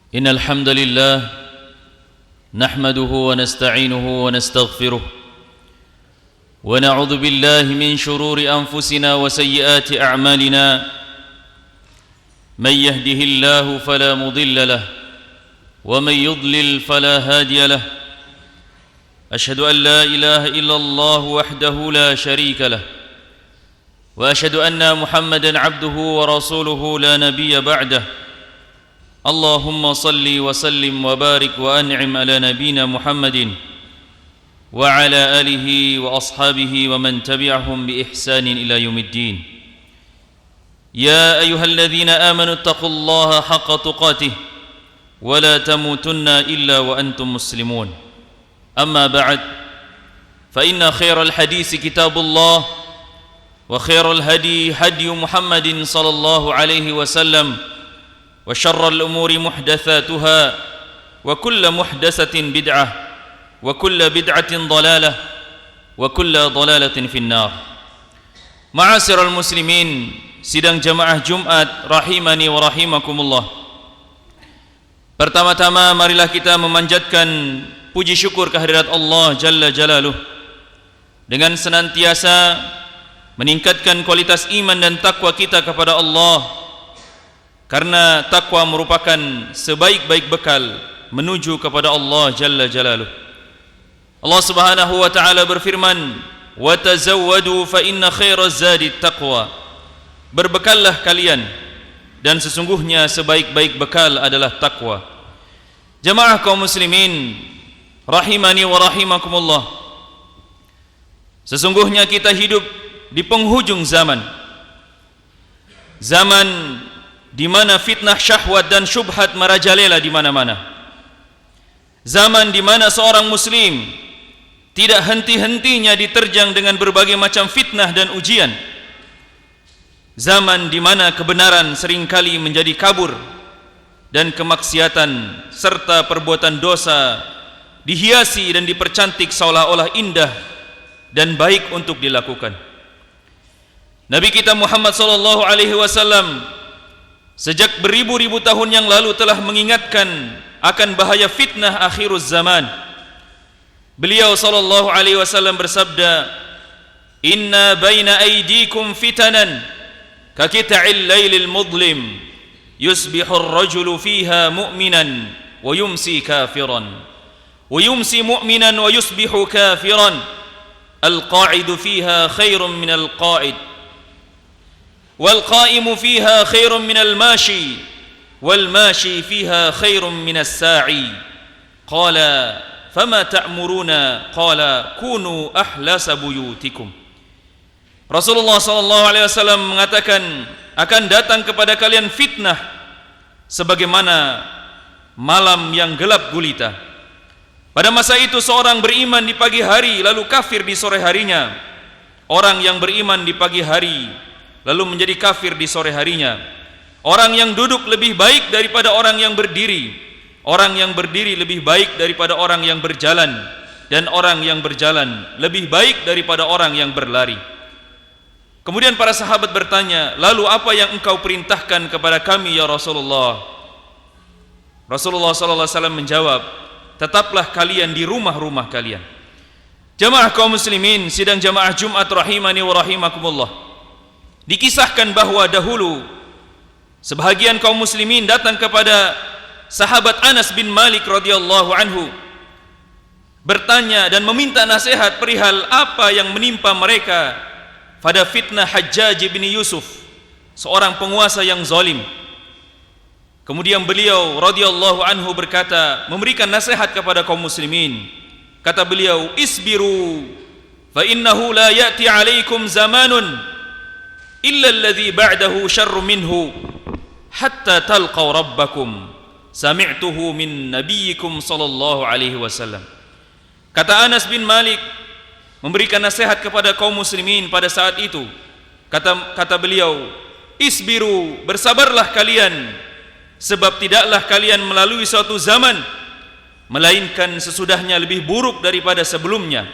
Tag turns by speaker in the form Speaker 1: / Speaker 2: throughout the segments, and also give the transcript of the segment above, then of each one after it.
Speaker 1: إن الحمد لله نحمده ونستعينه ونستغفره ونعوذ بالله من شرور أنفسنا وسيئات أعمالنا من يهده الله فلا مضل له ومن يضلل فلا هادي له أشهد أن لا إله إلا الله وحده لا شريك له وأشهد أن محمدا عبده ورسوله لا نبي بعده اللهم صل وسلم وبارك وأنعم على نبينا محمد وعلى آله وأصحابه ومن تبعهم بإحسان إلى يوم الدين يا أيها الذين آمنوا اتقوا الله حق تقاته ولا تموتن إلا وأنتم مسلمون أما بعد فإن خير الحديث كتاب الله وخير الهدي هدي محمد صلى الله عليه وسلم وشر الأمور محدثاتها وكل محدثة بدعة وكل بدعة ضلالة وكل ضلالة في النار. معاشر المسلمين, sidang jamaah Jumat rahimani wa rahimakumullah. Pertama-tama marilah kita memanjatkan puji syukur kehadirat Allah Jalla Jalaluh dengan senantiasa meningkatkan kualitas iman dan takwa kita kepada Allah, karena takwa merupakan sebaik-baik bekal menuju kepada Allah Jalla Jalaluh. Allah Subhanahu wa taala berfirman, "Wa tazawwadu fa inna khairaz zadi taqwa." Berbekallah kalian, dan sesungguhnya sebaik-baik bekal adalah takwa. Jamaah kaum muslimin rahimani wa rahimakumullah. Sesungguhnya kita hidup di penghujung zaman. Zaman di mana fitnah syahwat dan syubhat merajalela di mana-mana. Zaman di mana seorang muslim tidak henti-hentinya diterjang dengan berbagai macam fitnah dan ujian. Zaman di mana kebenaran seringkali menjadi kabur dan kemaksiatan serta perbuatan dosa dihiasi dan dipercantik seolah-olah indah dan baik untuk dilakukan. Nabi kita Muhammad sallallahu alaihi wasallam sejak beribu-ribu tahun yang lalu telah mengingatkan akan bahaya fitnah akhiruz zaman. Beliau sallallahu alaihi wasallam bersabda, "Inna baina aydikum fitanan ka qita'il lailil mudlim yusbihu ar-rajulu fiha mu'minan wa yumsi kafiran wa yumsi mu'minan wa yusbihu kafiran al-qa'idu fiha khairun min al-qa'id والقائم فيها خير من الماشي والماشي فيها خير من الساعي قال فما تأمرون قال كونوا أحلس بيوتكم." Rasulullah SAW mengatakan, akan datang kepada kalian fitnah sebagaimana malam yang gelap gulita. Pada masa itu seorang beriman di pagi hari lalu kafir di sore harinya. Orang yang beriman di pagi hari lalu menjadi kafir di sore harinya. Orang yang duduk lebih baik daripada orang yang berdiri. Orang yang berdiri lebih baik daripada orang yang berjalan, dan orang yang berjalan lebih baik daripada orang yang berlari. Kemudian para sahabat bertanya, "Lalu apa yang engkau perintahkan kepada kami ya Rasulullah?" Rasulullah SAW menjawab, "Tetaplah kalian di rumah-rumah kalian." Jamaah kaum muslimin, sidang jamaah Jumat rahimani wa rahimakumullah. Dikisahkan bahwa dahulu sebahagian kaum muslimin datang kepada sahabat Anas bin Malik radhiyallahu anhu, bertanya dan meminta nasihat perihal apa yang menimpa mereka pada fitnah Hajjaj bin Yusuf, seorang penguasa yang zalim. Kemudian beliau radhiyallahu anhu berkata, memberikan nasihat kepada kaum muslimin. Kata beliau, "Isbiru fa innahu la ya'ti 'alaikum zamanun illa alladhi ba'dahu syarru minhu hatta talqaw rabbakum sami'tuhu min nabiyyikum sallallahu alaihi wasallam." Kata Anas bin Malik memberikan nasihat kepada kaum muslimin pada saat itu. Kata beliau, "Isbiru, bersabarlah kalian, sebab tidaklah kalian melalui suatu zaman melainkan sesudahnya lebih buruk daripada sebelumnya,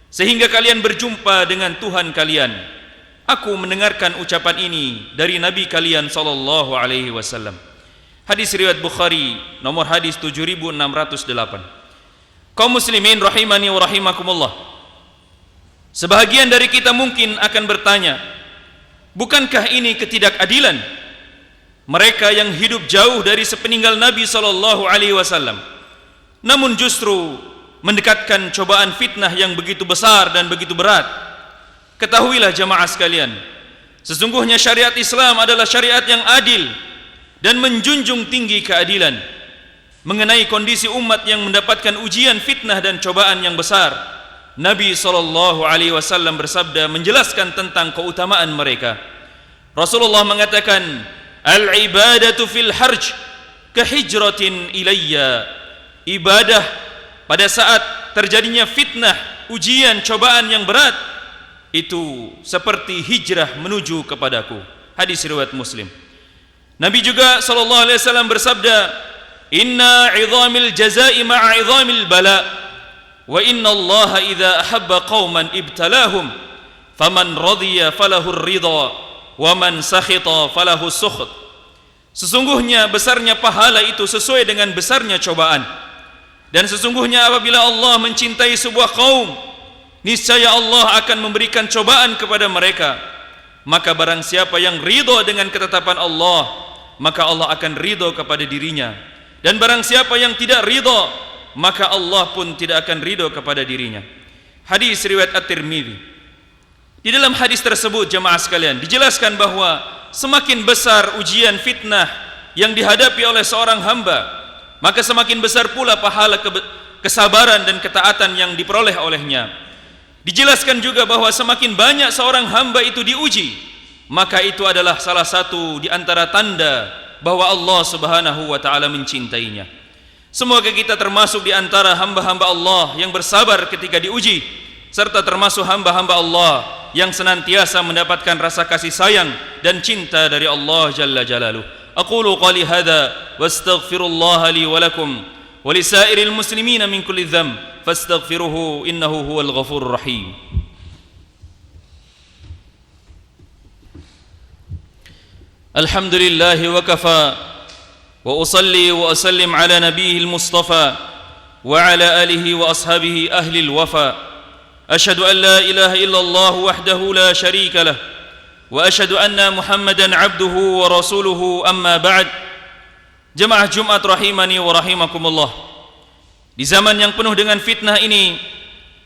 Speaker 1: sehingga kalian berjumpa dengan Tuhan kalian." Aku mendengarkan ucapan ini dari Nabi kalian sallallahu alaihi wasallam. Hadis riwayat Bukhari, nomor hadis 7608. Kaum muslimin rahimani wa rahimakumullah. Sebahagian dari kita mungkin akan bertanya, bukankah ini ketidakadilan? Mereka yang hidup jauh dari sepeninggal Nabi SAW, namun justru mendekatkan cobaan fitnah yang begitu besar dan begitu berat. Ketahuilah jamaah sekalian, sesungguhnya syariat Islam adalah syariat yang adil dan menjunjung tinggi keadilan. Mengenai kondisi umat yang mendapatkan ujian fitnah dan cobaan yang besar, Nabi SAW bersabda menjelaskan tentang keutamaan mereka. Rasulullah mengatakan, al-ibadatu fil harj kahijratin ilayya. Ibadah pada saat terjadinya fitnah, ujian, cobaan yang berat, itu seperti hijrah menuju kepadaku. Hadis riwayat Muslim. Nabi juga SAW bersabda, inna 'idhamil jazaa'i ma'a 'idhamil bala, wa inna Allah idza ahabba qauman ibtalahum, faman radiya falahu ar-ridha, wa man sakhita falahu as-sukht. Sesungguhnya besarnya pahala itu sesuai dengan besarnya cobaan. Dan sesungguhnya apabila Allah mencintai sebuah kaum, niscaya Allah akan memberikan cobaan kepada mereka. Maka barang siapa yang ridha dengan ketetapan Allah, maka Allah akan ridha kepada dirinya. Dan barang siapa yang tidak ridha, maka Allah pun tidak akan ridha kepada dirinya. Hadis riwayat At-Tirmidzi. Di dalam hadis tersebut jemaah sekalian dijelaskan bahwa semakin besar ujian fitnah yang dihadapi oleh seorang hamba, maka semakin besar pula pahala kesabaran dan ketaatan yang diperoleh olehnya. Dijelaskan juga bahwa semakin banyak seorang hamba itu diuji, maka itu adalah salah satu di antara tanda bahwa Allah Subhanahu wa taala mencintainya. Semoga kita termasuk di antara hamba-hamba Allah yang bersabar ketika diuji, serta termasuk hamba-hamba Allah yang senantiasa mendapatkan rasa kasih sayang dan cinta dari Allah Jalla Jalaluh. Aqulu qali hadza wastaghfirullaha li wa lakum wa lisairil muslimina min kulli dhanb fastaghfiruhu innahu huwal ghafurur rahim. Alhamdulillahi wa kafa wa usalli wa usallim ala nabiyil mustafa wa ala alihi wa ashabihi ahlil wafa. Ashhadu an la ilaha illallah wahdahu la sharika lah wa ashhadu anna Muhammadan abduhu wa rasuluhu, amma ba'd. Jemaah Jumat rahimani wa rahimakumullah. Di zaman yang penuh dengan fitnah ini,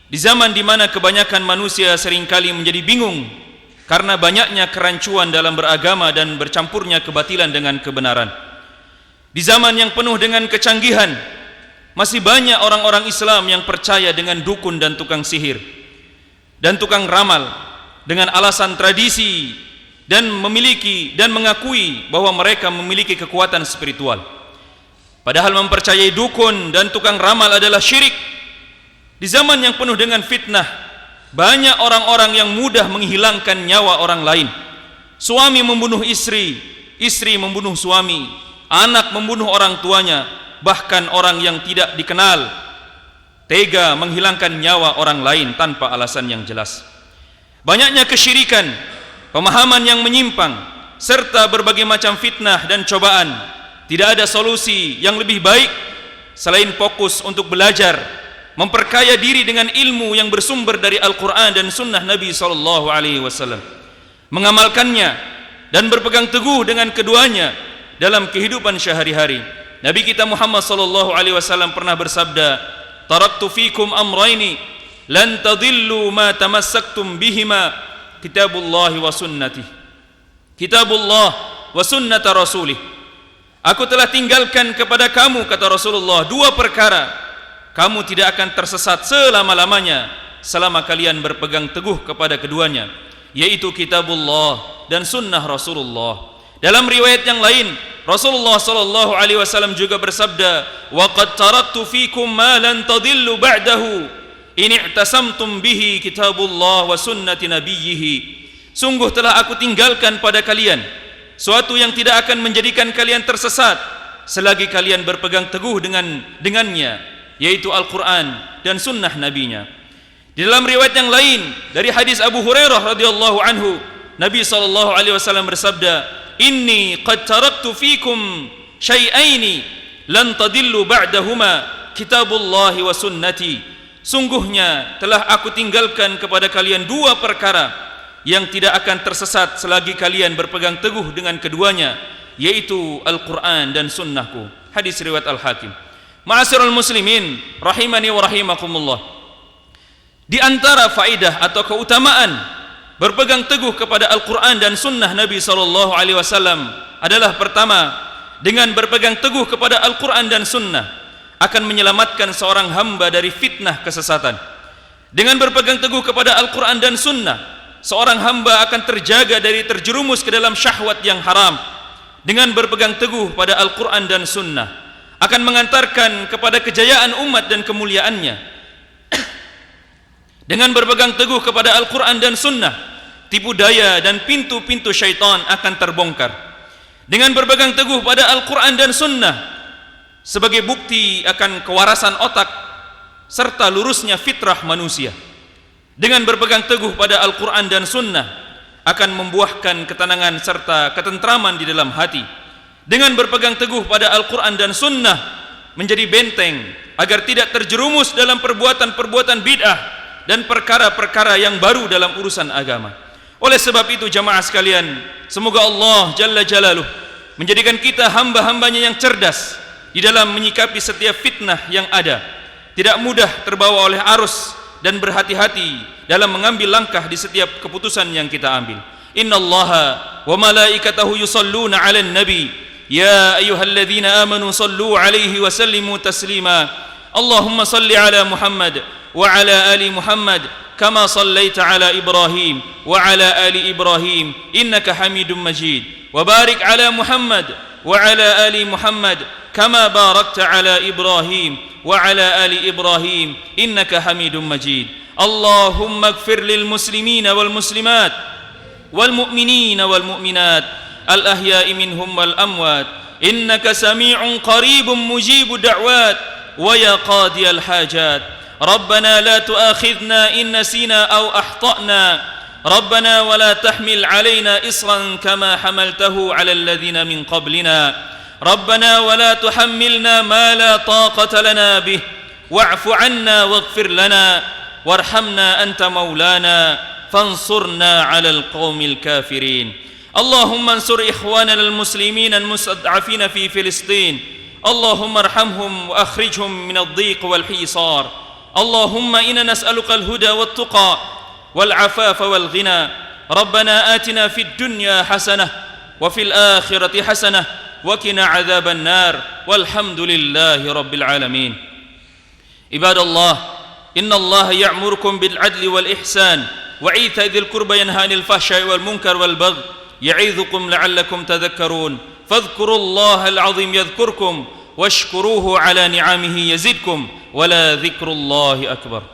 Speaker 1: di zaman di mana kebanyakan manusia seringkali menjadi bingung karena banyaknya kerancuan dalam beragama dan bercampurnya kebatilan dengan kebenaran. Di zaman yang penuh dengan kecanggihan, masih banyak orang-orang Islam yang percaya dengan dukun dan tukang sihir dan tukang ramal dengan alasan tradisi dan memiliki dan mengakui bahwa mereka memiliki kekuatan spiritual. Padahal mempercayai dukun dan tukang ramal adalah syirik. Di zaman yang penuh dengan fitnah, banyak orang-orang yang mudah menghilangkan nyawa orang lain. Suami membunuh istri, istri membunuh suami, anak membunuh orang tuanya, bahkan orang yang tidak dikenal tega menghilangkan nyawa orang lain tanpa alasan yang jelas. Banyaknya kesyirikan, pemahaman yang menyimpang, serta berbagai macam fitnah dan cobaan. Tidak ada solusi yang lebih baik selain fokus untuk belajar, memperkaya diri dengan ilmu yang bersumber dari Al-Quran dan Sunnah Nabi SAW, mengamalkannya dan berpegang teguh dengan keduanya dalam kehidupan sehari-hari. Nabi kita Muhammad SAW pernah bersabda, taraktu fikum amraini lan tadillu ma tamassaktum bihima, kitabullahi wa sunnati, kitabullah wa sunnata rasulih. Aku telah tinggalkan kepada kamu, kata Rasulullah, dua perkara, kamu tidak akan tersesat selama-lamanya selama kalian berpegang teguh kepada keduanya, yaitu kitabullah dan sunnah Rasulullah. Dalam riwayat yang lain, Rasulullah SAW juga bersabda, wa qad taraktu fikum ma lan tadillu ba'dahu in i'tasamtum bihi kitabullah wa sunnati nabiyhi. Sungguh telah aku tinggalkan pada kalian suatu yang tidak akan menjadikan kalian tersesat selagi kalian berpegang teguh dengannya, yaitu Al-Quran dan sunnah nabinya. Di dalam riwayat yang lain dari hadis Abu Hurairah radhiyallahu anhu, Nabi SAW bersabda, inni qad taraktu fikum syai'aini lan tadillu ba'dahuma kitabullahi wa sunnati. Sungguhnya telah aku tinggalkan kepada kalian dua perkara yang tidak akan tersesat selagi kalian berpegang teguh dengan keduanya, yaitu Al-Quran dan sunnahku. Hadis riwayat Al-Hakim. Ma'asyiral muslimin rahimani wa rahimakumullah, di antara faidah atau keutamaan berpegang teguh kepada Al-Quran dan sunnah Nabi SAW adalah pertama, dengan berpegang teguh kepada Al-Quran dan sunnah akan menyelamatkan seorang hamba dari fitnah kesesatan. Dengan berpegang teguh kepada Al-Quran dan sunnah, seorang hamba akan terjaga dari terjerumus ke dalam syahwat yang haram. Dengan berpegang teguh pada Al-Quran dan sunnah akan mengantarkan kepada kejayaan umat dan kemuliaannya. Dengan berpegang teguh kepada Al-Quran dan sunnah, tipu daya dan pintu-pintu syaitan akan terbongkar. Dengan berpegang teguh pada Al-Quran dan sunnah sebagai bukti akan kewarasan otak serta lurusnya fitrah manusia. Dengan berpegang teguh pada Al-Quran dan sunnah akan membuahkan ketenangan serta ketentraman di dalam hati. Dengan berpegang teguh pada Al-Quran dan sunnah menjadi benteng agar tidak terjerumus dalam perbuatan-perbuatan bid'ah dan perkara-perkara yang baru dalam urusan agama. Oleh sebab itu jamaah sekalian, semoga Allah Jalla Jalaluh menjadikan kita hamba-hambanya yang cerdas di dalam menyikapi setiap fitnah yang ada, tidak mudah terbawa oleh arus, dan berhati-hati dalam mengambil langkah di setiap keputusan yang kita ambil. Innallaha wa malaikatahu yusalluna 'alan nabi ya ayyuhalladzina amanu sallu 'alaihi wa sallimu taslima. Allahumma salli 'ala Muhammad wa 'ala ali Muhammad kama sallaita 'ala Ibrahim wa 'ala ali Ibrahim innaka Hamidum Majid. Wa barik 'ala Muhammad wa 'ala ali Muhammad kama barakta 'ala Ibrahim wa 'ala ali Ibrahim innaka Hamidum Majid. Allahumma ighfir lil muslimina wal muslimat wal mu'minina wal mu'minat al ahya'i minhum wal amwat innaka sami'un qaribun mujibud da'wat wa ya qadiyal hajat. Rabbana la tu'akhidhna in nasina aw akhtana. Rabbana wa la tahmil 'alaina isran kama hamaltahu 'alal ladzina min qablina. Rabbana wa la tuhammilna ma la taqata lana bih wa'fu 'anna waghfir lana warhamna anta maulana fansurna 'alal qaumil kafirin. Allahumma ansur ikhwanana al-muslimin al-mustad'afin fi Filistin. Allahumma arhamhum wa akhrijhum min ad-dhiq wal hisar. Allahumma inna nas'aluka al-huda wat-tuqa wal-'afafa wal-ghina. Rabbana atina fid dunya hasanah wa fil akhirati hasanah wa qina 'adzaban nar walhamdulillahi rabbil alamin. Ibadallah, innallaha ya'murukum bil 'adli wal ihsan wa ita'i dzil qurba yanha 'anil fahsya'i wal munkar wal baghi ya'idzukum la'allakum tadhakkarun. Fadhkurullaha al-'azim yadhkurkum washkuruhu 'ala ni'amihi yazidkum wa la dzikrullahi akbar.